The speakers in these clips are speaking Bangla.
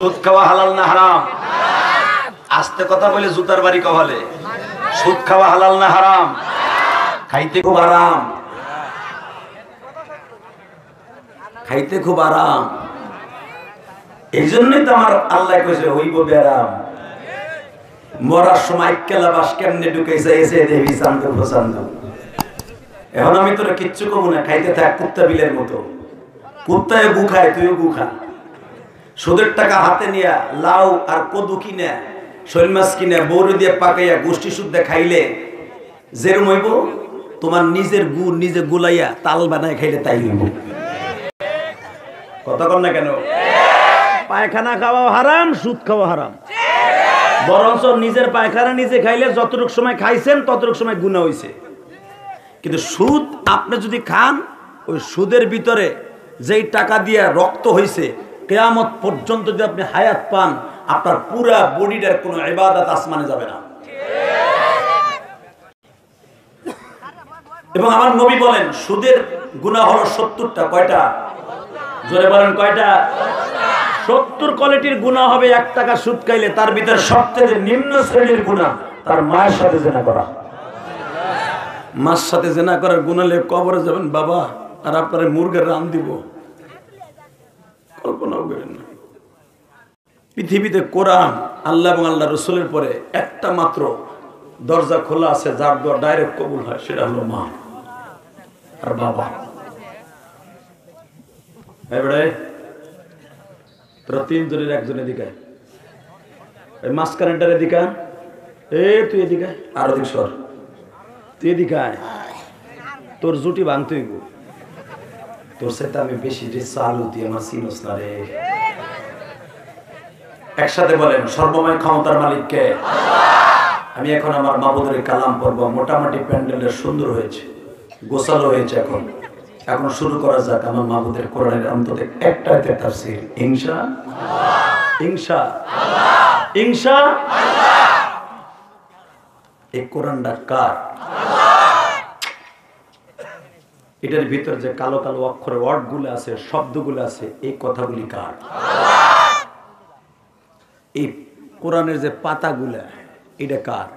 সুদ খাওয়া হালাল না হারাম? আস্তে কথা বলে জুতার বাড়ি কপালে। সুদ খাওয়া হালাল না হারাম? খাইতে খুব আরাম, খাইতে খুব আরাম। এই জন্যই তো আমার আল্লাহ কইছে হইব বেরাম। মরার সময় কেলা বাস কেমনে ঢুকাইছে এসে দেবি চান্দু ফসান্দু। এখন আমি তোরা কিচ্ছু কমু না, খাইতে থাক কুত্তা বিলের মতো। কুত্তায় গু খায়, তুইও গু খা। সুদের টাকা হাতে নিয়া লাউ আর কদু কিনে, শৈল মাছ কিনে বৌরে দিয়ে পাকাইয়া গোষ্ঠী শুদ্ধে খাইলে যেরম হইব, তোমার নিজের গু নিজে গুলাইয়া তাল বানায় খাইলে তাই হইব। কথা কর না কেন? পায়খানা খাওয়া হারাম, সুদ খাওয়া হারাম। বরঞ্চ নিজের পায়খানা নিজে খাইলে যতটুক সময় খাইছেন ততটুক সময় গুনাহ হইছে। কিন্তু সুদ আপনি যদি খান, ওই সুদের ভিতরে যেই টাকা দিয়ে রক্ত হইছে, কিয়ামত পর্যন্ত যদি আপনি হায়াত পান, আপনার পুরা বডিটার কোনো ইবাদত আসমানে যাবে না। এবং আমার নবী বলেন সুদের গুনাহ হলো 70টা। কয়টা? জোরে বলেন কয়টা? 70 কোয়ালিটির গুনাহ হবে 1 টাকা সুদ খাইলে। তার ভিতরে সবচেয়ে নিম্ন শ্রেণীর গুনাহ তার মায়ের সাথে জিনা করা। মার সাথে জিনা করার গুনাহ হলে কবরে যাবেন বাবা, আর আপনার মুরগের রান দিব, কল্পনাও করেন না। পৃথিবীতে কোরআন, আল্লাহ এবং আল্লাহ রসুলের পরে একটা মাত্র দরজা খোলা আছে, যার দোয়া ডাইরেক্ট কবুল হয়, সেটা হলো মা আর বাবা। এবারে তোরা 3 জনের একজনের দিকে, ওই মাঝখানেটার এদিকে, তুই এদিকে, আর ওদিক সর, তুই এদিকে আয়। তোর জুটি ভাঙতে হইব, তোর সাথে আমি বেশি রে চালু, তুই আমার চিনস না রে। একসাথে বলেন সর্বময় ক্ষমতার মালিককে। আমি এখন আমার মাবুদের কালাম পড়ব। মোটামুটি প্যান্ডেলের সুন্দর হয়েছে, গোছালো হয়েছে। এখন শুরু করা যাক আমার মাবুদের কোরআনের অন্তত একটা তাফসীর। ইনশাআল্লাহ। এই কোরআনটা কার? এটার ভিতর যে কালো কালো অক্ষরে ওয়ার্ড গুলো আছে, শব্দগুলো আছে, এই কথাগুলি কার? এই কোরআনের যে পাতাগুলো, এটা কার?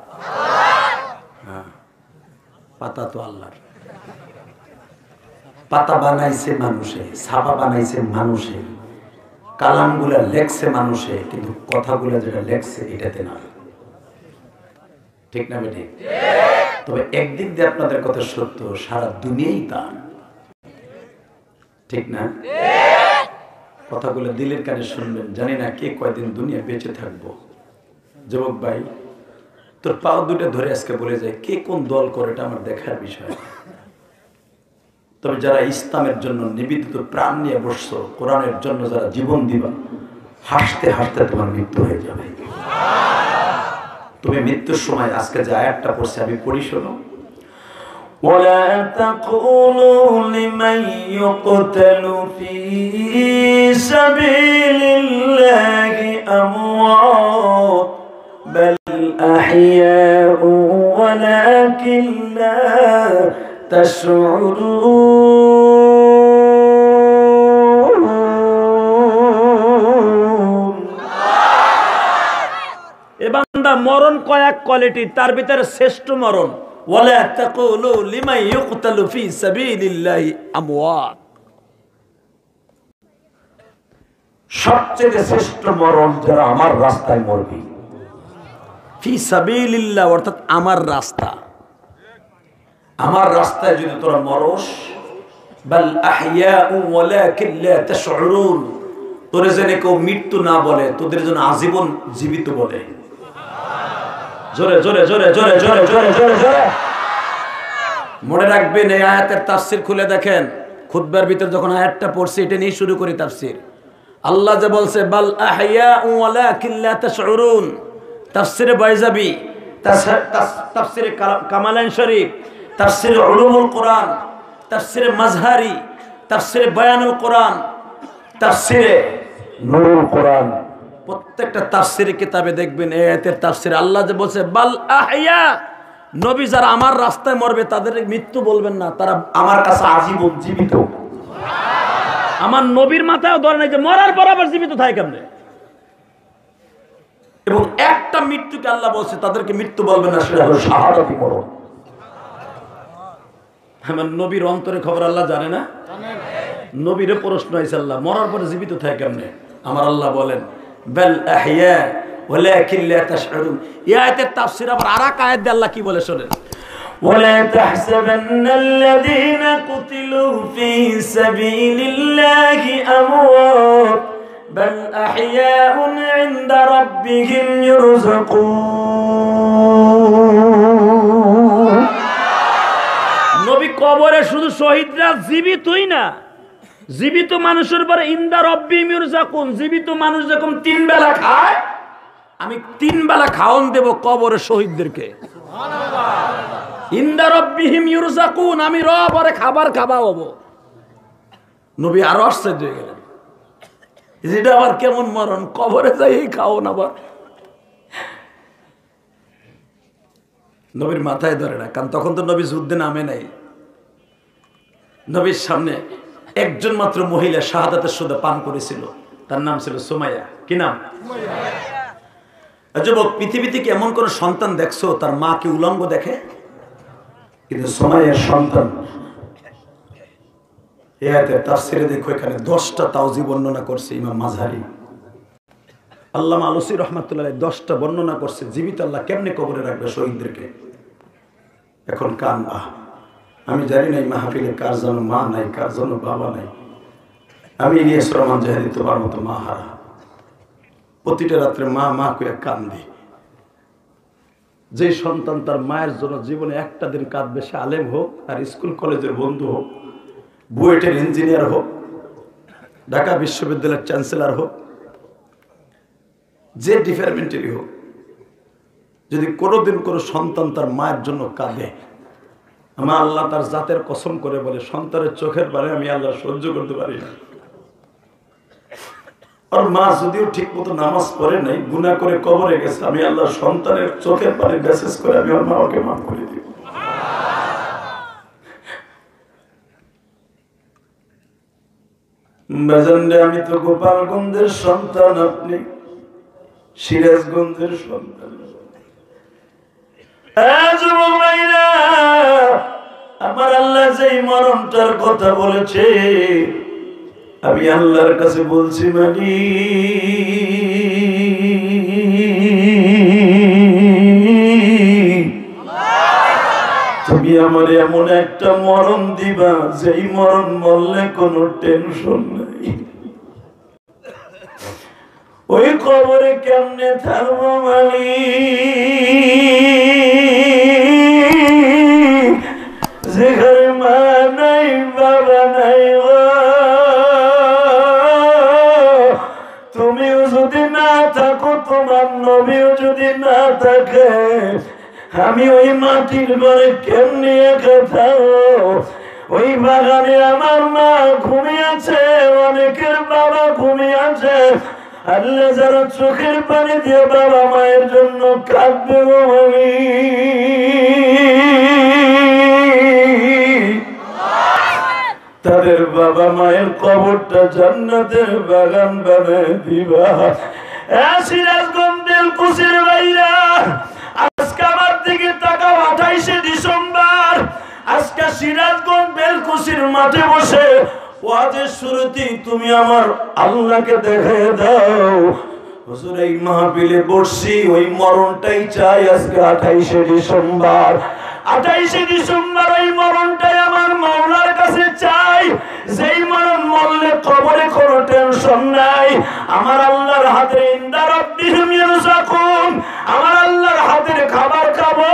হ্যাঁ, পাতা তো আল্লাহর। পাতা বানাইছে মানুষে, ছাপা বানাইছে মানুষে, কালামগুলা লেখছে মানুষে, কিন্তু কথাগুলা যেটা লেখছে এটাতে না। ঠিক না বেটি? তবে একদিক দিয়ে আপনাদের কথা সত্য, সারা দুনিয়াই তার। ঠিক না? কথাগুলো দিলের কানে শুনবেন। জানি না কে কয়দিন দুনিয়া বেঁচে থাকবো। যুবক ভাই, তোর পাও দুটো ধরে আজকে বলে যায়, কে কোন দল করে এটা আমার দেখার বিষয়। তবে যারা ইসলামের জন্য নিবেদিত প্রাণ নিয়ে বসছো, কোরআনের জন্য যারা জীবন দিবা, হাসতে হাসতে তোমার মৃত্যু হয়ে যাবে। তুমি মৃত্যুর সময় আজকে যে আয়াতটা পড়ছে আমি পড়ি, শোনো। ولا تقولوا لمن يقتل في سبيل الله أموات بل أحياء ولكن لا تشعرون। এ বান্দা মরণ কয়েক কোয়ালিটি, তার ভিতরে শ্রেষ্ঠ মরণ ওয়ালা তাকুলু লিমান ইউকতালু ফি সাবিলিল্লাহি আমওয়াত। সবচেয়ে শ্রেষ্ঠ মরণ যারা আমার রাস্তায় মরবে। ফি সাবিলিল্লাহ অর্থাৎ আমার রাস্তা। আমার রাস্তায় যদি তোরা মরস, বাল আহইয়াউ ওয়ালাকিন লা তাশউরুন, তোরে যেন কেউ মৃত্যু না বলে, তোদের জন্য আজীবন জীবিত বলে। জোরে জোরে জোরে জোরে জোরে জোরে জোরে জোরে মনে রাখবেন। এই আয়াতের তাফসীর খুলে দেখেন। খুতবার ভিতর যখন আয়াতটা পড়ছি, এটা নিয়ে শুরু করি তাফসীর। আল্লাহ যে বলছে বাল আহইয়াউ ওয়ালাকিন লা তাশউরুন, তাফসীরে বাইজাবি, তাফসীরে কামালাইন শরীফ, তাফসীরে উলুমুল কোরআন, তাফসীরে মাজহারি, তাফসীরে বায়ানুল কোরআন, তাফসীরে নূরুল কোরআন, প্রত্যেকটা তাফসীরে কিতাবে দেখবেন এই আয়াতের তাফসীর আল্লাহ যে বলছে বাল আহইয়া, নবী যারা আমার রাস্তায় মরবে তাদের মৃত্যু বলবেন না, তারা আমার কাছে আজীবন জীবিত। আমার নবীর মাথায় ধরে নাই যে মরার পর আবার জীবিত থাকে কেমনে। এবং একটা মৃত্যুকে আল্লাহ বলছে তাদেরকে মৃত্যু বলবে না, সেটা হলো শাহাদাতি মরণ। আমার নবীর অন্তরে খবর আল্লাহ জানে না? নবীর প্রশ্ন হয়েছে আল্লাহ মরার পরে জীবিত থাকে কেমনে? আমার আল্লাহ বলেন বাল আহইয়া ওয়ালাকিন লা তাশউরুন। এই আয়াতের তাফসীর আবার আরেক আয়াত দিয়ে আল্লাহ কি বলে শুনেন, ওয়ালা তাহসাবান্নাল্লাযীনা কুতিলু ফী সাবিলিল্লাহি আমওয়াত বাল আহইয়াউন ইনদা রাব্বিহিম ইরযাকুন। নবী কবরে শুধু শহীদরা জীবিতই না, জীবিত মানুষের পরে ইনদা রাব্বিহিম ইরযাকুন। জীবিত মানুষ যখন 3 বেলা খায়, আমি 3 বেলা খাওয়ান দেব কবরের শহীদদেরকে। ইনদা রাব্বিহিম ইরযাকুন, আমি রবরে খাবার খাওয়াবো। নবী আরো আশ্চর্য হয়ে গেলেন, যেটা আবার কেমন মরণ, কবরে যাই খাও না। আবার নবীর মাথায় ধরে না, কারণ তখন তো নবী যুদ্ধে নামে নাই। নবীর সামনে একজন মাত্র মহিলা শাহাদাতের সুদা পান করেছিল, তার নাম ছিল সুমাইয়া। কি নাম? যুবক, পৃথিবীতে কি এমন কোন সন্তান দেখছো তার মা কি উলঙ্গ দেখে? কিন্তু সুমাইয়ার সন্তান, এই আয়াতের তাফসীরে দেখো এখানে 10টা তাওজি বর্ণনা করছে ইমাম মাযহারি। আল্লামা আলুসী রহমাতুল্লাহ 10টা বর্ণনা করছে জীবিত আল্লাহ কেমনে কবরে রাখবে শহীদদেরকে। এখন কানবা, আমি জানি না এই মাহফিলে কার জন্য মা নাই, কার জন্য বাবা নাই। আমি ইলিয়াস রহমান জাহেদি তোমার মতো মা হারা, প্রতিটা রাত্রে মা মা কইয়া কান্দি। যে সন্তান তার মায়ের জন্য জীবনে একটা দিন কাঁদবে, সে আলেম হোক, আর স্কুল কলেজের বন্ধু হোক, বুয়েটের ইঞ্জিনিয়ার হোক, ঢাকা বিশ্ববিদ্যালয়ের চ্যান্সেলর হোক, যে ডিপার্টমেন্টেরই হোক, যদি কোনোদিন কোনো সন্তান তার মায়ের জন্য কাঁদে, আমার আল্লাহ তার জাতের কসম করে বলে, সন্তানের চোখের পানি আমি আল্লাহ সহ্য করতে পারি না। আর মা যদিও ঠিক মতো নামাজ পড়ে নাই, গুনাহ করে কবরে গেছে, আমি আল্লাহ সন্তানের চোখের পানি মেসেজ করে আমি ওর মাকে মাফ করে দিব। বাজানরে, আমি তো গোপালগঞ্জের সন্তান, আপনি সিরাজগঞ্জের সন্তান। আমার আল্লাহ যেই মরণটার কথা বলেছে, আমি আল্লাহর কাছে বলছি তুমি আমার এমন একটা মরণ দিবা যেই মরণ মরলে কোনো টেনশন নাই। ওই কবরে কেমনে থাকবো যেখানে মা নাই, বাবা নাই, তুমিও যদি না থাকো, তোমার নবীও যদি না থাকে, আমি ওই মাটির ঘরে কেমনি একা থাকবো? ওই বাগানে আমার মা ঘুমিয়েছে, অনেকের বাবা ঘুমিয়েছে। আল্লাহ যারা চোখের পানি দিয়ে বাবা মায়ের জন্য কাঁদবে, তাদের বাবা মায়ের কবরটা জান্নাতের বাগান বানায় দিবা। সিরাজগঞ্জের কুশির ভাইরা, আজকে আমার দিকে তাকাও। 28শে ডিসেম্বর আজকে সিরাজগঞ্জ বেলকুশির মাঠে বসে ওয়াজের শুরুতেই তুমি আমার আল্লাহকে দেখে দাও, হুজুর এই মাহফিলে বসছি ওই মরণটাই চাই। আজকে 28শে ডিসেম্বর, 28শে ডিসেম্বর ওই মরণটাই আমার মাওলার কাছে চাই, যেই মরণ মরলে কবরে কোনো টেনশন নাই। আমার আল্লাহর হাতে ইনদা রাব্বিহিম ইরযাকুন, আমার আল্লাহর হাতের খাবার খাবো।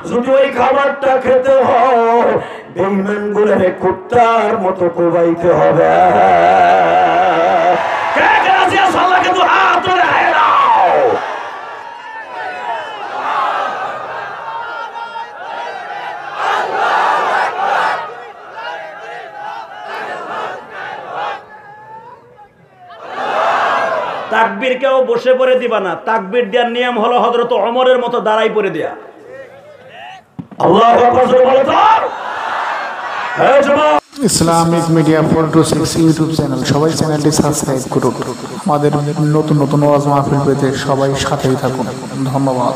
যদি ওই খাবারটা খেতে হয়, বেঈমান গুলোরে কুত্তার মতো কোবাইতে হবে। কে কে রাজি আছো আল্লাহকে তো হাত ধরে হায় দাও। তাকবীর কেউ বসে পড়ে দিবা না, তাকবীর দেওয়ার নিয়ম হলো হযরত ওমরের মতো দাঁড়াই পড়ে দেয়া। আল্লাহু আকবার বলো তো। ইসলামিক মিডিয়া 426 ইউটিউব চ্যানেল, সবাই চ্যানেলটি সাবস্ক্রাইব করুন। আমাদের নতুন নতুন ওয়াজ মাহফিল পেতে সবাই সাথেই থাকুন। ধন্যবাদ।